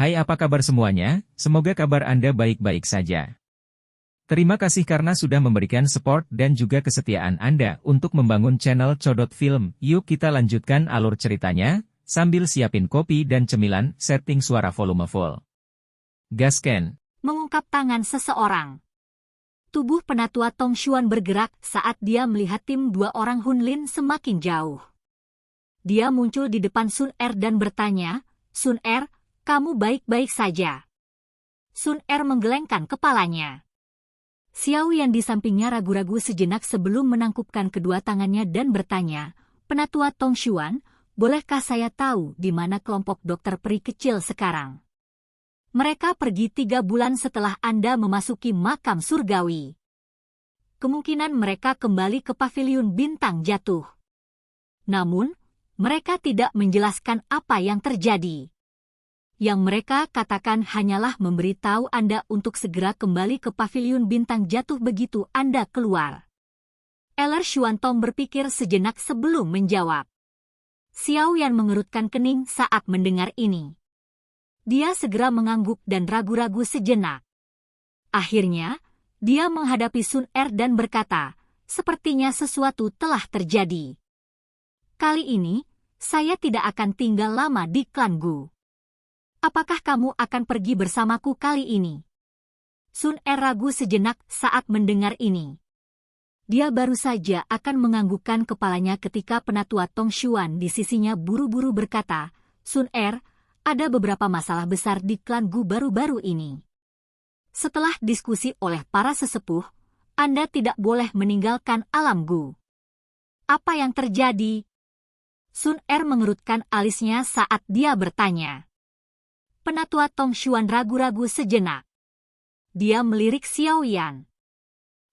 Hai, apa kabar semuanya? Semoga kabar Anda baik-baik saja. Terima kasih karena sudah memberikan support dan juga kesetiaan Anda untuk membangun channel Codot Film. Yuk kita lanjutkan alur ceritanya, sambil siapin kopi dan cemilan, setting suara volume full. Gasken. Mengungkap tangan seseorang. Tubuh penatua Tong Xuan bergerak saat dia melihat tim dua orang Hunlin semakin jauh. Dia muncul di depan Sun Er dan bertanya, "Sun Er, kamu baik-baik saja?" Sun Er menggelengkan kepalanya. Xiao Yan di sampingnya ragu-ragu sejenak sebelum menangkupkan kedua tangannya dan bertanya, "Penatua Tong Xuan, bolehkah saya tahu di mana kelompok dokter peri kecil sekarang?" "Mereka pergi 3 bulan setelah Anda memasuki makam surgawi. Kemungkinan mereka kembali ke paviliun bintang jatuh. Namun, mereka tidak menjelaskan apa yang terjadi. Yang mereka katakan hanyalah memberitahu Anda untuk segera kembali ke paviliun bintang jatuh begitu Anda keluar." Elder Xuantong berpikir sejenak sebelum menjawab. Xiao Yan mengerutkan kening saat mendengar ini. Dia segera mengangguk dan ragu-ragu sejenak. Akhirnya, dia menghadapi Sun Er dan berkata, "Sepertinya sesuatu telah terjadi. Kali ini, saya tidak akan tinggal lama di klan Gu. Apakah kamu akan pergi bersamaku kali ini?" Sun Er ragu sejenak saat mendengar ini. Dia baru saja akan menganggukkan kepalanya ketika penatua Tong Xuan di sisinya buru-buru berkata, "Sun Er, ada beberapa masalah besar di klan Gu baru-baru ini. Setelah diskusi oleh para sesepuh, Anda tidak boleh meninggalkan alam Gu." "Apa yang terjadi?" Sun Er mengerutkan alisnya saat dia bertanya. Penatua Tong Xuan ragu-ragu sejenak. Dia melirik Xiao Yan.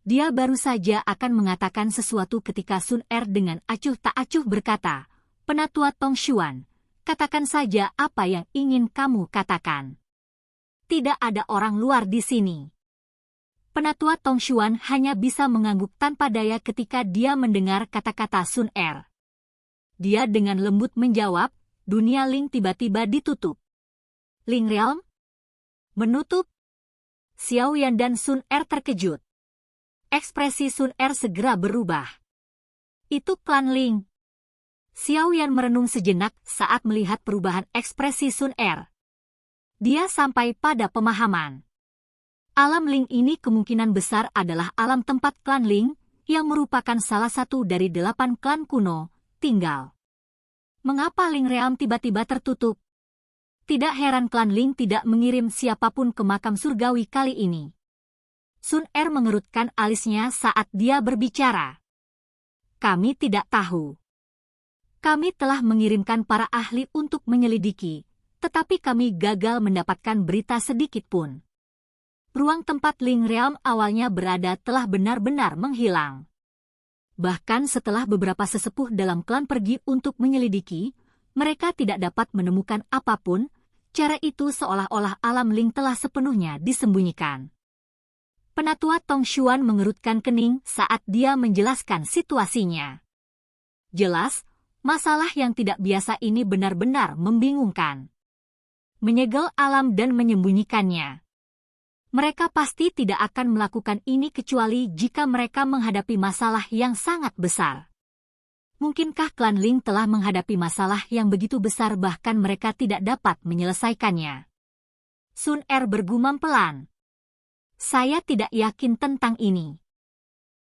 Dia baru saja akan mengatakan sesuatu ketika Sun Er dengan acuh tak acuh berkata, "Penatua Tong Xuan, katakan saja apa yang ingin kamu katakan. Tidak ada orang luar di sini." Penatua Tong Xuan hanya bisa mengangguk tanpa daya ketika dia mendengar kata-kata Sun Er. Dia dengan lembut menjawab, "Dunia Ling tiba-tiba ditutup." "Ling Realm? Menutup?" Xiao Yan dan Sun Er terkejut. Ekspresi Sun Er segera berubah. "Itu klan Ling." Xiao Yan merenung sejenak saat melihat perubahan ekspresi Sun Er. Dia sampai pada pemahaman. Alam Ling ini kemungkinan besar adalah alam tempat klan Ling, yang merupakan salah satu dari 8 klan kuno, tinggal. Mengapa Ling Realm tiba-tiba tertutup? Tidak heran klan Ling tidak mengirim siapapun ke makam surgawi kali ini. Sun Er mengerutkan alisnya saat dia berbicara. "Kami tidak tahu. Kami telah mengirimkan para ahli untuk menyelidiki, tetapi kami gagal mendapatkan berita sedikit pun. Ruang tempat Ling Realm awalnya berada telah benar-benar menghilang. Bahkan setelah beberapa sesepuh dalam klan pergi untuk menyelidiki, mereka tidak dapat menemukan apapun. Cara itu seolah-olah alam Ling telah sepenuhnya disembunyikan." Penatua Tong Xuan mengerutkan kening saat dia menjelaskan situasinya. Jelas, masalah yang tidak biasa ini benar-benar membingungkan. Menyegel alam dan menyembunyikannya. Mereka pasti tidak akan melakukan ini kecuali jika mereka menghadapi masalah yang sangat besar. Mungkinkah klan Ling telah menghadapi masalah yang begitu besar bahkan mereka tidak dapat menyelesaikannya? Sun Er bergumam pelan. "Saya tidak yakin tentang ini.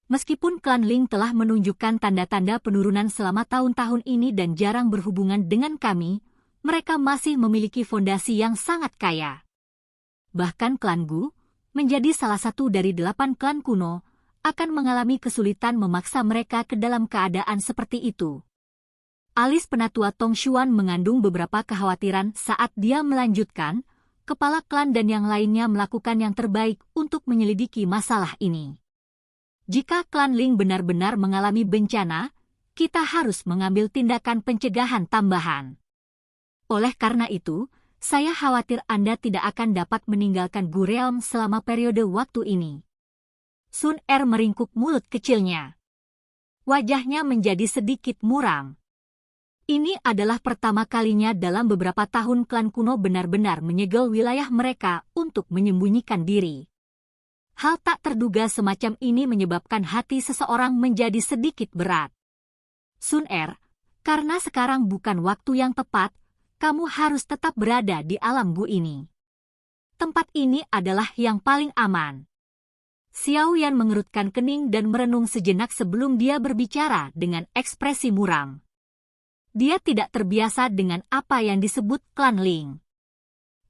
Meskipun klan Ling telah menunjukkan tanda-tanda penurunan selama tahun-tahun ini dan jarang berhubungan dengan kami, mereka masih memiliki fondasi yang sangat kaya. Bahkan klan Gu, menjadi salah satu dari 8 klan kuno, akan mengalami kesulitan memaksa mereka ke dalam keadaan seperti itu." Alis penatua Tong Xuan mengandung beberapa kekhawatiran saat dia melanjutkan, "Kepala klan dan yang lainnya melakukan yang terbaik untuk menyelidiki masalah ini. Jika klan Ling benar-benar mengalami bencana, kita harus mengambil tindakan pencegahan tambahan. Oleh karena itu, saya khawatir Anda tidak akan dapat meninggalkan Gu Realm selama periode waktu ini." Sun Er meringkuk mulut kecilnya. Wajahnya menjadi sedikit muram. Ini adalah pertama kalinya dalam beberapa tahun klan kuno benar-benar menyegel wilayah mereka untuk menyembunyikan diri. Hal tak terduga semacam ini menyebabkan hati seseorang menjadi sedikit berat. Sun Er, karena sekarang bukan waktu yang tepat, kamu harus tetap berada di alam Gu ini. Tempat ini adalah yang paling aman. Xiao Yan mengerutkan kening dan merenung sejenak sebelum dia berbicara dengan ekspresi muram. Dia tidak terbiasa dengan apa yang disebut klan Ling.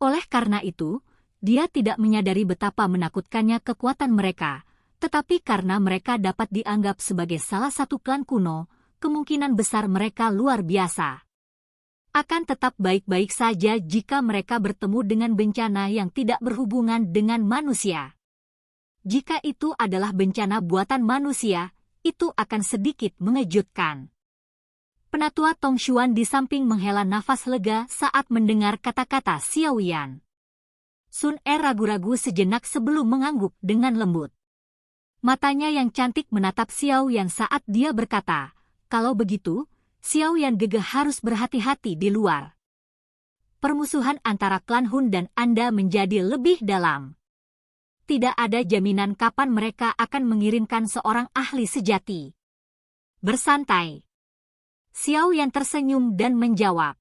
Oleh karena itu, dia tidak menyadari betapa menakutkannya kekuatan mereka, tetapi karena mereka dapat dianggap sebagai salah satu klan kuno, kemungkinan besar mereka luar biasa. Akan tetap baik-baik saja jika mereka bertemu dengan bencana yang tidak berhubungan dengan manusia. Jika itu adalah bencana buatan manusia, itu akan sedikit mengejutkan. Penatua Tong Xuan di samping menghela nafas lega saat mendengar kata-kata Xiao Yan. Sun Er ragu-ragu sejenak sebelum mengangguk dengan lembut. Matanya yang cantik menatap Xiao Yan saat dia berkata, kalau begitu, Xiao Yan Gege harus berhati-hati di luar. Permusuhan antara klan Hun dan Anda menjadi lebih dalam. Tidak ada jaminan kapan mereka akan mengirimkan seorang ahli sejati. Bersantai. Xiao Yan tersenyum dan menjawab.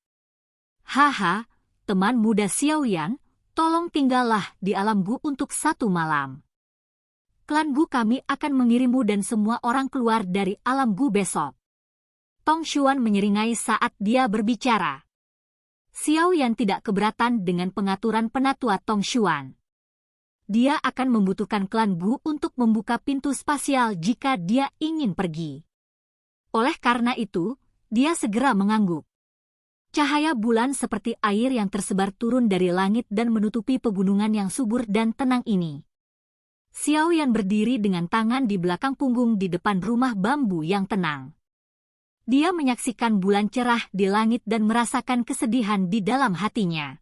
Haha, teman muda Xiao Yan, tolong tinggallah di alam Gu untuk 1 malam. Klan Gu kami akan mengirimmu dan semua orang keluar dari alam Gu besok. Tong Xuan menyeringai saat dia berbicara. Xiao Yan tidak keberatan dengan pengaturan penatua Tong Xuan. Dia akan membutuhkan klan Gu untuk membuka pintu spasial jika dia ingin pergi. Oleh karena itu, dia segera mengangguk. Cahaya bulan seperti air yang tersebar turun dari langit dan menutupi pegunungan yang subur dan tenang ini. Xiao Yan berdiri dengan tangan di belakang punggung di depan rumah bambu yang tenang. Dia menyaksikan bulan cerah di langit dan merasakan kesedihan di dalam hatinya.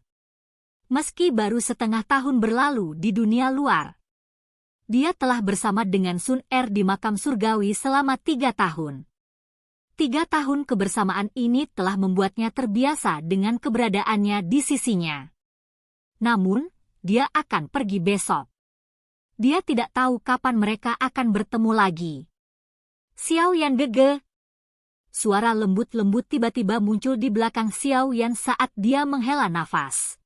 Meski baru setengah tahun berlalu di dunia luar, dia telah bersama dengan Sun Er di makam surgawi selama 3 tahun. 3 tahun kebersamaan ini telah membuatnya terbiasa dengan keberadaannya di sisinya. Namun, dia akan pergi besok. Dia tidak tahu kapan mereka akan bertemu lagi. Xiao Yan Gege. Suara lembut-lembut tiba-tiba muncul di belakang Xiao Yan saat dia menghela nafas.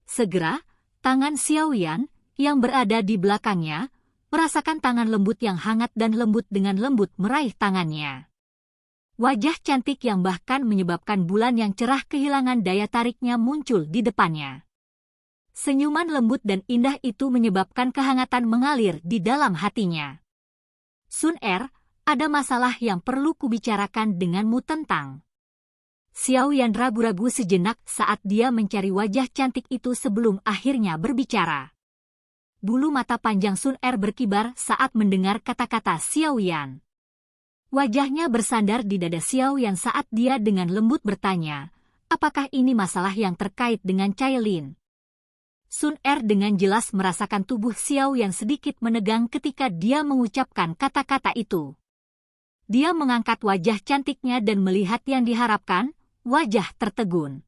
Segera, tangan Xiao Yan, yang berada di belakangnya, merasakan tangan lembut yang hangat dan lembut dengan lembut meraih tangannya. Wajah cantik yang bahkan menyebabkan bulan yang cerah kehilangan daya tariknya muncul di depannya. Senyuman lembut dan indah itu menyebabkan kehangatan mengalir di dalam hatinya. Sun Er, ada masalah yang perlu kubicarakan denganmu tentang. Xiao Yan ragu-ragu sejenak saat dia mencari wajah cantik itu sebelum akhirnya berbicara. Bulu mata panjang Sun Er berkibar saat mendengar kata-kata Xiao Yan. Wajahnya bersandar di dada Xiao Yan saat dia dengan lembut bertanya, apakah ini masalah yang terkait dengan Cailin? Sun Er dengan jelas merasakan tubuh Xiao Yan sedikit menegang ketika dia mengucapkan kata-kata itu. Dia mengangkat wajah cantiknya dan melihat yang diharapkan, wajah tertegun.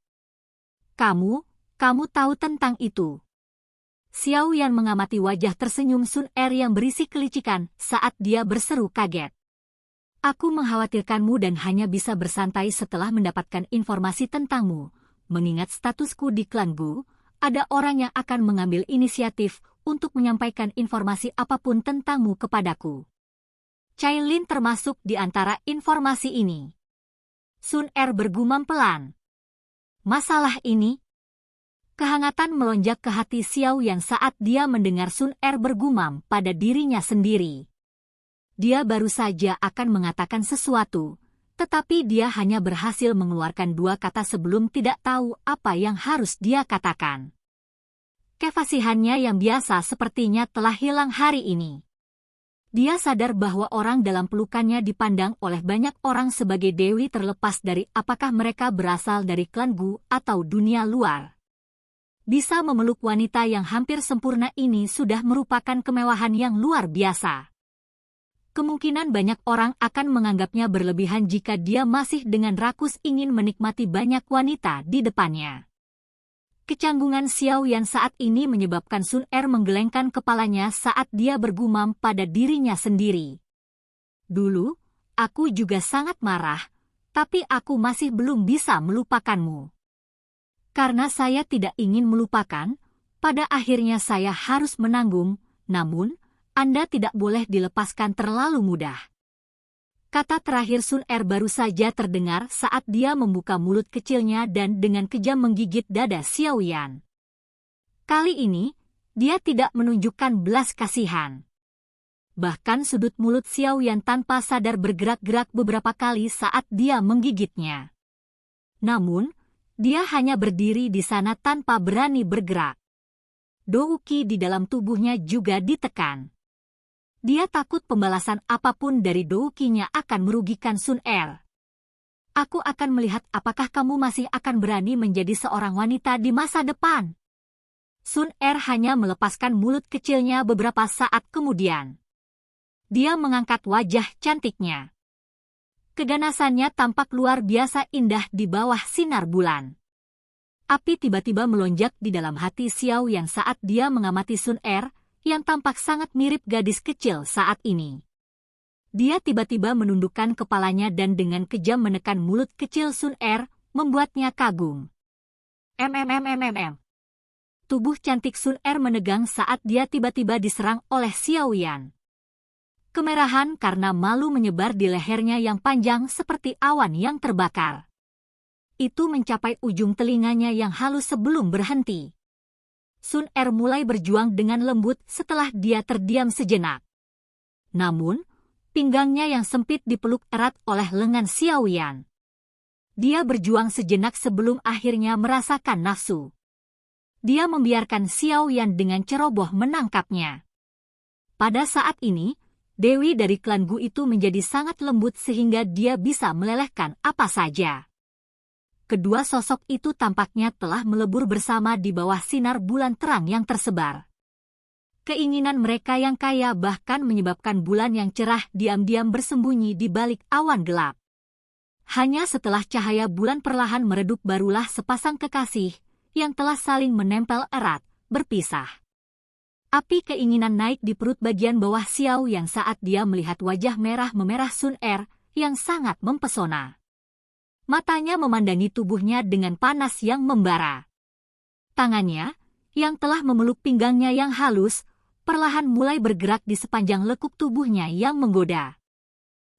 Kamu tahu tentang itu. Xiao Yan mengamati wajah tersenyum Sun Er yang berisi kelicikan saat dia berseru kaget. Aku mengkhawatirkanmu dan hanya bisa bersantai setelah mendapatkan informasi tentangmu. Mengingat statusku di klan Gu, ada orang yang akan mengambil inisiatif untuk menyampaikan informasi apapun tentangmu kepadaku. Cailin termasuk di antara informasi ini. Sun Er bergumam pelan. Masalah ini? Kehangatan melonjak ke hati Xiao Yan saat dia mendengar Sun Er bergumam pada dirinya sendiri. Dia baru saja akan mengatakan sesuatu, tetapi dia hanya berhasil mengeluarkan 2 kata sebelum tidak tahu apa yang harus dia katakan. Kefasihannya yang biasa sepertinya telah hilang hari ini. Dia sadar bahwa orang dalam pelukannya dipandang oleh banyak orang sebagai dewi terlepas dari apakah mereka berasal dari klan Gu atau dunia luar. Bisa memeluk wanita yang hampir sempurna ini sudah merupakan kemewahan yang luar biasa. kemungkinan banyak orang akan menganggapnya berlebihan jika dia masih dengan rakus ingin menikmati banyak wanita di depannya. Kecanggungan Xiaoyan saat ini menyebabkan Sun Er menggelengkan kepalanya saat dia bergumam pada dirinya sendiri. Dulu, aku juga sangat marah, tapi aku masih belum bisa melupakanmu. Karena saya tidak ingin melupakan, pada akhirnya saya harus menanggung, namun, Anda tidak boleh dilepaskan terlalu mudah. Kata terakhir Sun Er baru saja terdengar saat dia membuka mulut kecilnya dan dengan kejam menggigit dada Xiaoyan. Kali ini, dia tidak menunjukkan belas kasihan. Bahkan sudut mulut Xiaoyan tanpa sadar bergerak-gerak beberapa kali saat dia menggigitnya. Namun, dia hanya berdiri di sana tanpa berani bergerak. Douki di dalam tubuhnya juga ditekan. Dia takut pembalasan apapun dari Doukinya akan merugikan Sun Er. Aku akan melihat apakah kamu masih akan berani menjadi seorang wanita di masa depan. Sun Er hanya melepaskan mulut kecilnya beberapa saat kemudian. Dia mengangkat wajah cantiknya. Keganasannya tampak luar biasa indah di bawah sinar bulan. Api tiba-tiba melonjak di dalam hati Xiaoyan saat dia mengamati Sun Er, yang tampak sangat mirip gadis kecil saat ini. Dia tiba-tiba menundukkan kepalanya dan dengan kejam menekan mulut kecil Sun Er, membuatnya kagum. Tubuh cantik Sun Er menegang saat dia tiba-tiba diserang oleh Xiaoyan. Kemerahan karena malu menyebar di lehernya yang panjang seperti awan yang terbakar. Itu mencapai ujung telinganya yang halus sebelum berhenti. Sun Er mulai berjuang dengan lembut setelah dia terdiam sejenak. Namun, pinggangnya yang sempit dipeluk erat oleh lengan Xiaoyan. Dia berjuang sejenak sebelum akhirnya merasakan nafsu. Dia membiarkan Xiaoyan dengan ceroboh menangkapnya. Pada saat ini, Dewi dari klan Gu itu menjadi sangat lembut sehingga dia bisa melelehkan apa saja. Kedua sosok itu tampaknya telah melebur bersama di bawah sinar bulan terang yang tersebar. Keinginan mereka yang kaya bahkan menyebabkan bulan yang cerah diam-diam bersembunyi di balik awan gelap. Hanya setelah cahaya bulan perlahan meredup barulah sepasang kekasih yang telah saling menempel erat, berpisah. Api keinginan naik di perut bagian bawah Xiaoyan saat dia melihat wajah merah memerah Sun Er yang sangat mempesona. Matanya memandangi tubuhnya dengan panas yang membara. Tangannya, yang telah memeluk pinggangnya yang halus, perlahan mulai bergerak di sepanjang lekuk tubuhnya yang menggoda.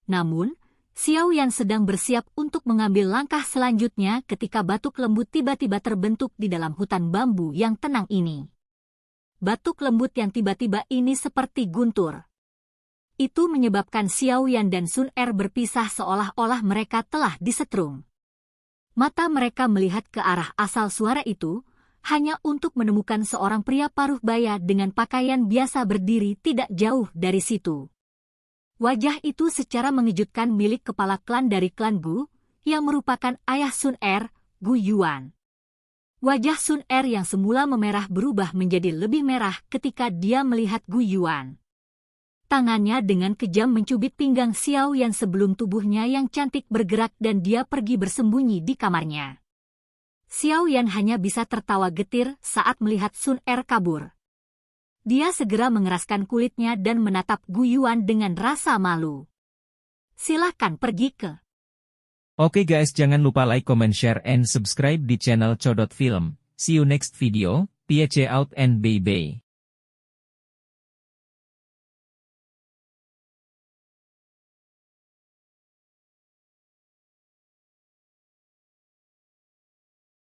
Namun, Xiaoyan sedang bersiap untuk mengambil langkah selanjutnya ketika batuk lembut tiba-tiba terbentuk di dalam hutan bambu yang tenang ini. Batuk lembut yang tiba-tiba ini seperti guntur. Itu menyebabkan Xiaoyan dan Sun Er berpisah seolah-olah mereka telah disetrum. Mata mereka melihat ke arah asal suara itu, hanya untuk menemukan seorang pria paruh baya dengan pakaian biasa berdiri tidak jauh dari situ. Wajah itu secara mengejutkan milik kepala klan dari klan Gu, yang merupakan ayah Sun Er, Gu Yuan. Wajah Sun Er yang semula memerah berubah menjadi lebih merah ketika dia melihat Gu Yuan. Tangannya dengan kejam mencubit pinggang Xiaoyan sebelum tubuhnya yang cantik bergerak dan dia pergi bersembunyi di kamarnya. Xiaoyan hanya bisa tertawa getir saat melihat Sun Er kabur. Dia segera mengeraskan kulitnya dan menatap Gu Yuan dengan rasa malu. Silahkan pergi ke. Oke guys, jangan lupa like, comment, share, and subscribe di channel Codot Film. See you next video, peace out and bye-bye.